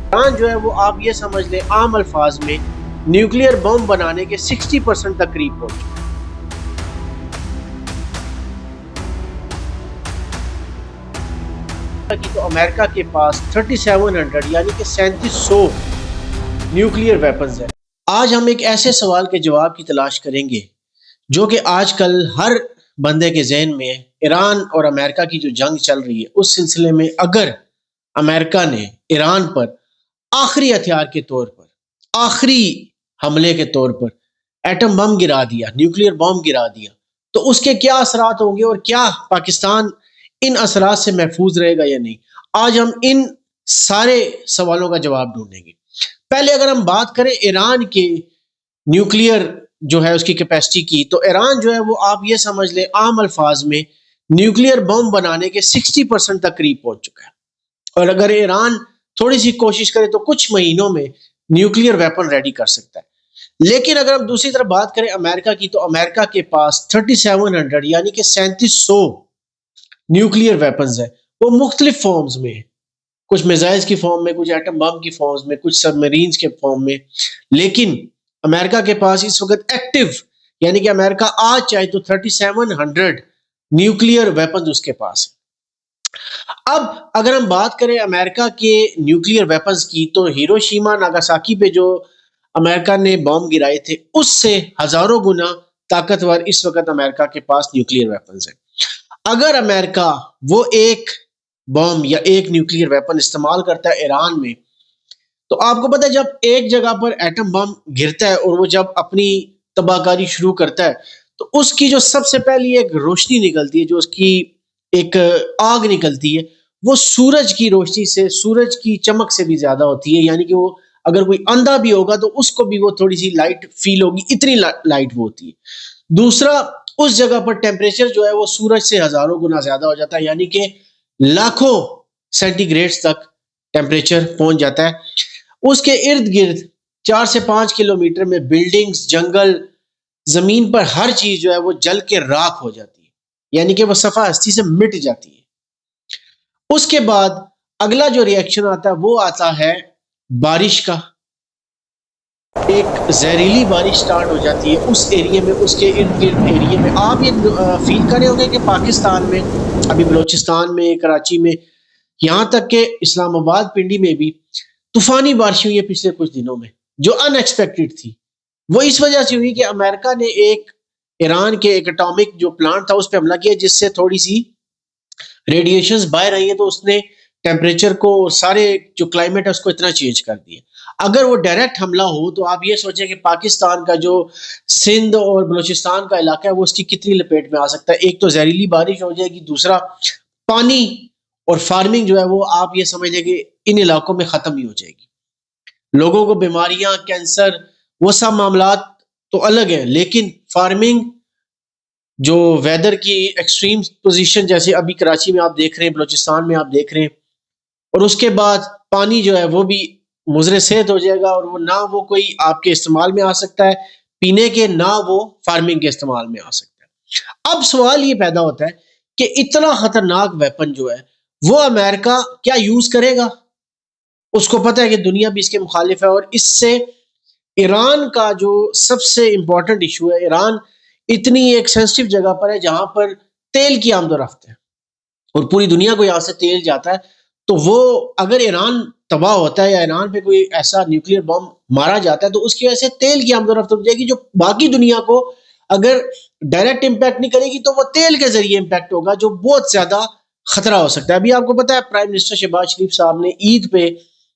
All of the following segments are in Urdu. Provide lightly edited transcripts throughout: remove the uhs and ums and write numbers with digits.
ایران جو ہے وہ آپ یہ سمجھ لیں عام الفاظ میں نیوکلیئر بم بنانے کے 60% تک قریب پہنچ چکا ہے تو امریکہ کے پاس 3700 یعنی کہ 3700 نیوکلیئر ویپنز ہیں۔ آج ہم ایک ایسے سوال کے جواب کی تلاش کریں گے جو کہ آج کل ہر بندے کے ذہن میں ہے۔ ایران اور امریکہ کی جو جنگ چل رہی ہے اس سلسلے میں اگر امریکہ نے ایران پر آخری ہتھیار کے طور پر آخری حملے کے طور پر ایٹم بم گرا دیا، نیوکلیئر بم گرا دیا، تو اس کے کیا اثرات ہوں گے اور کیا پاکستان ان اثرات سے محفوظ رہے گا یا نہیں؟ آج ہم ان سارے سوالوں کا جواب ڈھونڈیں گے۔ پہلے اگر ہم بات کریں ایران کے نیوکلیئر جو ہے اس کی کیپیسٹی کی، تو ایران جو ہے وہ آپ یہ سمجھ لیں عام الفاظ میں نیوکلیئر بم بنانے کے 60% تک قریب پہنچ چکا ہے، اور اگر ایران تھوڑی سی کوشش کرے تو کچھ مہینوں میں نیوکلیئر ویپن ریڈی کر سکتا ہے۔ لیکن اگر ہم دوسری طرف بات کریں امریکہ کی، تو امریکہ کے پاس 3700 یعنی کہ 3700 نیوکلیئر ویپنز ہیں۔ وہ مختلف فارمز میں ہیں، کچھ میزائلز کی فارم میں، کچھ ایٹم بم کی فارمز میں، کچھ سب مرینز کے فارم میں، لیکن امریکہ کے پاس اس وقت ایکٹیو یعنی کہ امریکہ آج چاہے تو 3700 نیوکلیئر ویپنز اس کے پاس ہیں۔ اب اگر ہم بات کریں امریکہ کے نیوکلیئر ویپنز کی، تو ہیروشیما ناگاساکی پہ جو امریکہ نے بم گرائے تھے اس سے ہزاروں گنا طاقتور اس وقت امریکہ کے پاس نیوکلیئر ویپنز ہیں۔ اگر امریکہ وہ ایک بم یا ایک نیوکلیئر ویپن استعمال کرتا ہے ایران میں، تو آپ کو پتہ ہے جب ایک جگہ پر ایٹم بم گرتا ہے اور وہ جب اپنی تباہ کاری شروع کرتا ہے تو اس کی جو سب سے پہلی ایک روشنی نکلتی ہے، جو اس کی ایک آگ نکلتی ہے، وہ سورج کی روشنی سے، سورج کی چمک سے بھی زیادہ ہوتی ہے، یعنی کہ وہ اگر کوئی اندھا بھی ہوگا تو اس کو بھی وہ تھوڑی سی لائٹ فیل ہوگی، اتنی لائٹ وہ ہوتی ہے۔ دوسرا، اس جگہ پر ٹیمپریچر جو ہے وہ سورج سے ہزاروں گنا زیادہ ہو جاتا ہے، یعنی کہ لاکھوں سینٹی گریڈز تک ٹیمپریچر پہنچ جاتا ہے۔ اس کے ارد گرد 4 سے 5 کلومیٹر میں بلڈنگز، جنگل، زمین پر ہر چیز جو ہے وہ جل کے راکھ ہو جاتی ہے، یعنی کہ وہ صفحہ ہستی سے مٹ جاتی ہے۔ اس کے بعد اگلا جو ریئیکشن آتا ہے وہ آتا ہے بارش کا۔ ایک زہریلی بارش سٹارٹ ہو جاتی ہے اس ایریے میں، اس کے ارد گرد ایریے میں۔ آپ یہ فیل کر رہے ہوں گے کہ پاکستان میں ابھی بلوچستان میں، کراچی میں، یہاں تک کہ اسلام آباد، پنڈی میں بھی طوفانی بارشیں ہوئی ہیں پچھلے کچھ دنوں میں، جو ان ایکسپیکٹڈ تھی۔ وہ اس وجہ سے ہوئی کہ امریکہ نے ایران کے ایک اٹامک جو پلانٹ تھا اس پہ حملہ کیا، جس سے تھوڑی سی ریڈیشنز باہر آئی ہیں، تو اس نے ٹیمپریچر کو، سارے جو کلائمیٹ ہے اس کو اتنا چینج کر دیا۔ اگر وہ ڈائریکٹ حملہ ہو تو آپ یہ سوچیں کہ پاکستان کا جو سندھ اور بلوچستان کا علاقہ ہے وہ اس کی کتنی لپیٹ میں آ سکتا ہے۔ ایک تو زہریلی بارش ہو جائے گی، دوسرا پانی اور فارمنگ جو ہے وہ آپ یہ سمجھ لیں کہ ان علاقوں میں ختم ہی ہو جائے گی۔ لوگوں کو بیماریاں، کینسر، وہ سب معاملات تو الگ ہیں، لیکن فارمنگ، جو ویدر کی ایکسٹریم پوزیشن جیسے ابھی کراچی میں آپ دیکھ رہے ہیں، بلوچستان میں آپ دیکھ رہے ہیں، اور اس کے بعد پانی جو ہے وہ بھی مضر صحت ہو جائے گا، اور وہ نہ وہ کوئی آپ کے استعمال میں آ سکتا ہے پینے کے، نہ وہ فارمنگ کے استعمال میں آ سکتا ہے۔ اب سوال یہ پیدا ہوتا ہے کہ اتنا خطرناک ویپن جو ہے وہ امریکہ کیا یوز کرے گا؟ اس کو پتہ ہے کہ دنیا بھی اس کے مخالف ہے، اور اس سے ایران کا جو سب سے امپورٹنٹ ایشو ہے، ایران اتنی ایک سینسٹیو جگہ پر ہے جہاں پر تیل کی آمد و رفت ہے اور پوری دنیا کو یہاں سے تیل جاتا ہے، تو وہ اگر ایران تباہ ہوتا ہے یا ایران پہ کوئی ایسا نیوکلیئر بم مارا جاتا ہے تو اس کی وجہ سے تیل کی آمد و رفت ہو جائے گی، جو باقی دنیا کو اگر ڈائریکٹ امپیکٹ نہیں کرے گی تو وہ تیل کے ذریعے امپیکٹ ہوگا، جو بہت زیادہ خطرہ ہو سکتا ہے۔ ابھی آپ کو پتہ ہے پرائم منسٹر شہباز شریف صاحب نے عید پہ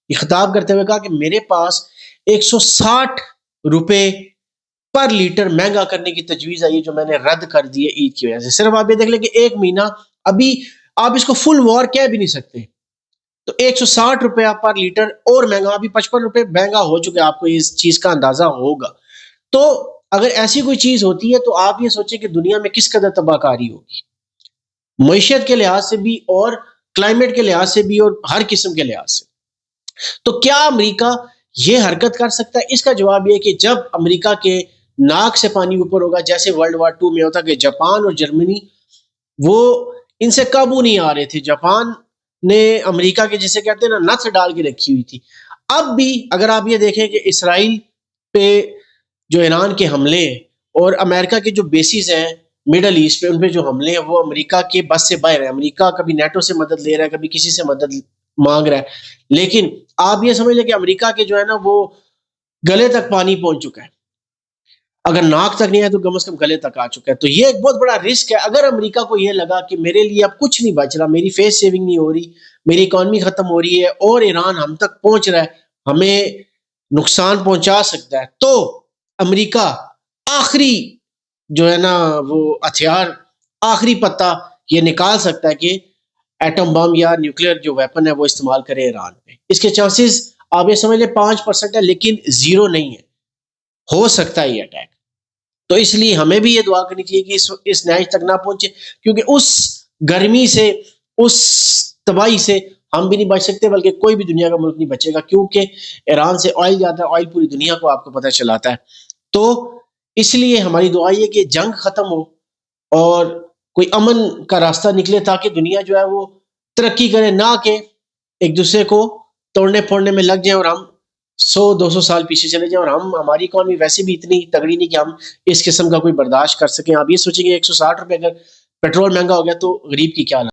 خطاب کرتے ہوئے کہا کہ میرے پاس 160 روپے پر لیٹر مہنگا کرنے کی تجویز آئی ہے، جو میں نے رد کر دی ہے عید کی وجہ سے۔ صرف آپ یہ دیکھ لیں کہ ایک مہینہ، ابھی آپ اس کو فل وار کہہ بھی نہیں سکتے، تو 160 روپے پر لیٹر اور مہنگا، ابھی 55 روپے مہنگا ہو چکے، آپ کو اس چیز کا اندازہ ہوگا۔ تو اگر ایسی کوئی چیز ہوتی ہے تو آپ یہ سوچیں کہ دنیا میں کس قدر تباہ کاری ہوگی، معیشت کے لحاظ سے بھی اور کلائمیٹ کے لحاظ سے بھی اور ہر قسم کے لحاظ سے۔ تو کیا امریکہ یہ حرکت کر سکتا ہے؟ اس کا جواب یہ ہے کہ جب امریکہ کے ناک سے پانی اوپر ہوگا، جیسے ورلڈ وار 2 میں ہوتا کہ جاپان اور جرمنی وہ ان سے قابو نہیں آ رہے تھے، جاپان نے امریکہ کے جسے کہتے ہیں نا نتھ ڈال کے رکھی ہوئی تھی۔ اب بھی اگر آپ یہ دیکھیں کہ اسرائیل پہ جو ایران کے حملے ہیں اور امریکہ کے جو بیسز ہیں مڈل ایسٹ پہ، ان پہ جو حملے ہیں وہ امریکہ کے بس سے باہر ہیں. امریکہ کبھی نیٹو سے مدد لے رہا ہے، کبھی کسی سے مدد مانگ رہا ہے، لیکن آپ یہ سمجھ لیں کہ امریکہ کے جو ہے نا وہ گلے تک پانی پہنچ چکا ہے. اگر ناک تک نہیں ہے تو کم از کم گلے تک آ چکا ہے. تو یہ ایک بہت بڑا رسک ہے. اگر امریکہ کو یہ لگا کہ میرے لیے اب کچھ نہیں بچ رہا، میری فیس سیونگ نہیں ہو رہی، میری اکانومی ختم ہو رہی ہے اور ایران ہم تک پہنچ رہا ہے، ہمیں نقصان پہنچا سکتا ہے، تو امریکہ آخری جو ہے نا وہ ہتھیار، آخری پتہ یہ نکال سکتا ہے کہ ایٹم بم یا نیوکلیر جو ویپن ہے وہ استعمال کرے ایران پہ. اس کے چانسز آپ یہ سمجھ لیں 5% ہے، لیکن زیرو نہیں ہے، ہو سکتا ہے یہ اٹیک. تو اس لیے ہمیں بھی یہ دعا کرنی چاہیے کہ اس نہج تک نہ پہنچے، کیونکہ اس گرمی سے، اس تباہی سے ہم بھی نہیں بچ سکتے، بلکہ کوئی بھی دنیا کا ملک نہیں بچے گا، کیونکہ ایران سے آئل جاتا ہے، آئل پوری دنیا کو آپ کو پتہ چلاتا ہے. تو اس لیے ہماری دعا یہ کہ جنگ ختم ہو اور کوئی امن کا راستہ نکلے، تاکہ دنیا جو ہے وہ ترقی کرے، نہ کہ ایک دوسرے کو توڑنے پھوڑنے میں لگ جائیں اور ہم 100-200 سال پیچھے چلے جائیں. اور ہماری اکانومی ویسے بھی اتنی تگڑی نہیں کہ ہم اس قسم کا کوئی برداشت کر سکیں. آپ یہ سوچیں کہ 160 روپے اگر پیٹرول مہنگا ہو گیا تو غریب کی کیا حالت